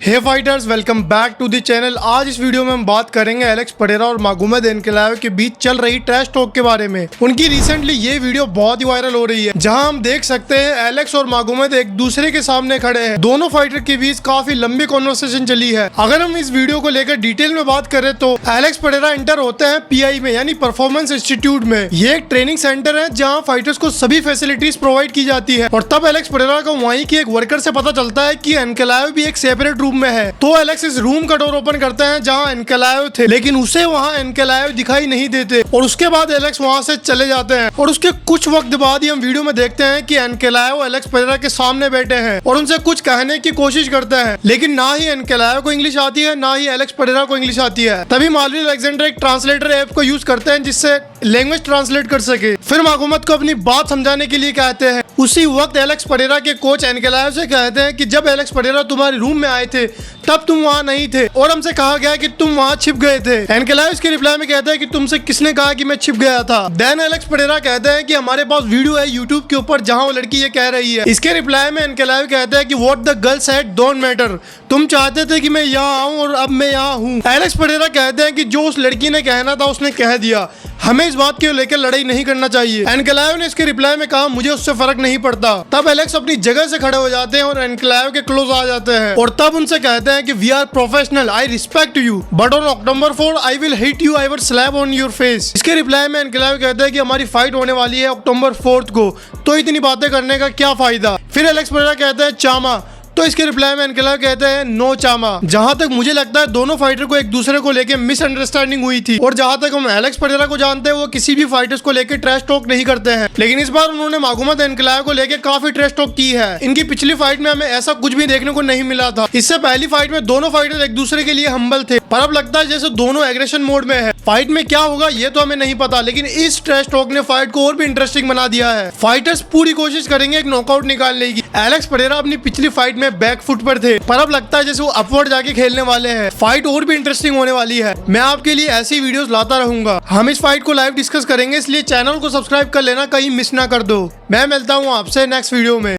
Hey fighters, welcome back to the channel. आज इस video में हम बात करेंगे एलेक्स परेरा और मागोमेद एनकेलायो के बीच चल रही ट्रैश टॉक के बारे में। उनकी रिसेंटली ये वीडियो बहुत ही वायरल हो रही है, जहां हम देख सकते हैं एलेक्स और मागोमेद एक दूसरे के सामने खड़े हैं। दोनों फाइटर के बीच काफी लंबी कॉन्वर्सेशन चली है। अगर हम इस वीडियो को लेकर डिटेल में बात करें तो एलेक्स परेरा इंटर होते हैं पीआई में, यानी परफॉर्मेंस इंस्टीट्यूट में। ये एक ट्रेनिंग सेंटर है जहाँ फाइटर्स को सभी फैसिलिटीज प्रोवाइड की जाती है। और तब एलेक्स परेरा को वहीं की एक वर्कर से पता चलता है कि एनकेलायो भी एक सेपरेट रूम में है। तो एलेक्स इस रूम का डोर ओपन करते हैं जहां एनकेलायो थे, लेकिन उसे वहां एनकेलायो दिखाई नहीं देते। और उसके बाद एलेक्स वहां से चले जाते हैं। और उसके कुछ वक्त बाद ही हम वीडियो में देखते हैं कि एनकेलायो एलेक्स परेरा के सामने बैठे हैं और उनसे कुछ कहने की कोशिश करते हैं, लेकिन ना ही एनकेलायो को इंग्लिश आती है ना ही एलेक्स परेरा को इंग्लिश आती है। तभी मालवी अलेक्जेंडर एक ट्रांसलेटर ऐप को यूज करते हैं जिससे लैंग्वेज ट्रांसलेट कर सके। फिर मागोमेद को अपनी बात समझाने के लिए कहते हैं। उसी वक्त एलेक्स परेरा के कोच एनकेलायो से कहते हैं कि जब एलेक्स परेरा तुम्हारे रूम में आए थे तब तुम वहां नहीं थे और हमसे कहा गया कि तुम वहां छिप गए थे। एनकेलायो इसके रिप्लाई में कहता है कि तुमसे किसने कहा कि मैं छिप गया था। देन एलेक्स परेरा कहते हैं कि हमारे पास वीडियो है यूट्यूब के ऊपर जहां वो लड़की ये कह रही है। इसके रिप्लाई में एनकेलायो कहता है कि what the girl said don't matter, तुम चाहते थे कि मैं यहाँ आऊं और अब मैं यहाँ हूँ। एलेक्स परेरा कहते हैं कि जो उस लड़की ने कहना था उसने कह दिया, हमें इस बात के लेकर लड़ाई नहीं करना चाहिए। एनकेलायो ने इसके रिप्लाई में कहा मुझे उससे फर्क नहीं पड़ता। तब एलेक्स अपनी जगह से खड़े हो जाते हैं और एनकेलायो के क्लोज आ जाते हैं और तब उनसे कहते हैं कि we are professional, I respect you, but on October 4 I will hit you, I will slap on your face. इसके रिप्लाई में एनकेलायो कहते हैं कि हमारी फाइट होने वाली है October 4 को, तो इतनी बातें करने का क्या फायदा। फिर एलेक्स परेरा कहते हैं चामा, तो इसके रिप्लाई में एनकेलायो कहते हैं नो चामा। जहां तक मुझे लगता है दोनों फाइटर को एक दूसरे को लेकर मिसअंडरस्टैंडिंग हुई थी और जहां तक हम एलेक्स परेरा को जानते हैं वो किसी भी फाइटर्स को लेकर ट्रैश टॉक नहीं करते हैं, लेकिन इस बार उन्होंने मागोमेद एनकेलायो को लेकर काफी ट्रैश टॉक की है। इनकी पिछली फाइट में हमें ऐसा कुछ भी देखने को नहीं मिला था। इससे पहली फाइट में दोनों फाइटर एक दूसरे के लिए हम्बल थे, पर अब लगता है जैसे दोनों एग्रेशन मोड में है। फाइट में क्या होगा ये तो हमें नहीं पता, लेकिन इस ट्रैश टॉक ने फाइट को और भी इंटरेस्टिंग बना दिया है। फाइटर्स पूरी कोशिश करेंगे एक नॉकआउट निकालने की। एलेक्स परेरा अपनी पिछली फाइट में बैक फुट पर थे, पर अब लगता है जैसे वो अपवर्ड जाके खेलने वाले हैं। फाइट और भी इंटरेस्टिंग होने वाली है। मैं आपके लिए ऐसी वीडियोस लाता रहूंगा। हम इस फाइट को लाइव डिस्कस करेंगे, इसलिए चैनल को सब्सक्राइब कर लेना, कहीं मिस ना कर दो। मैं मिलता हूँ आपसे नेक्स्ट वीडियो में।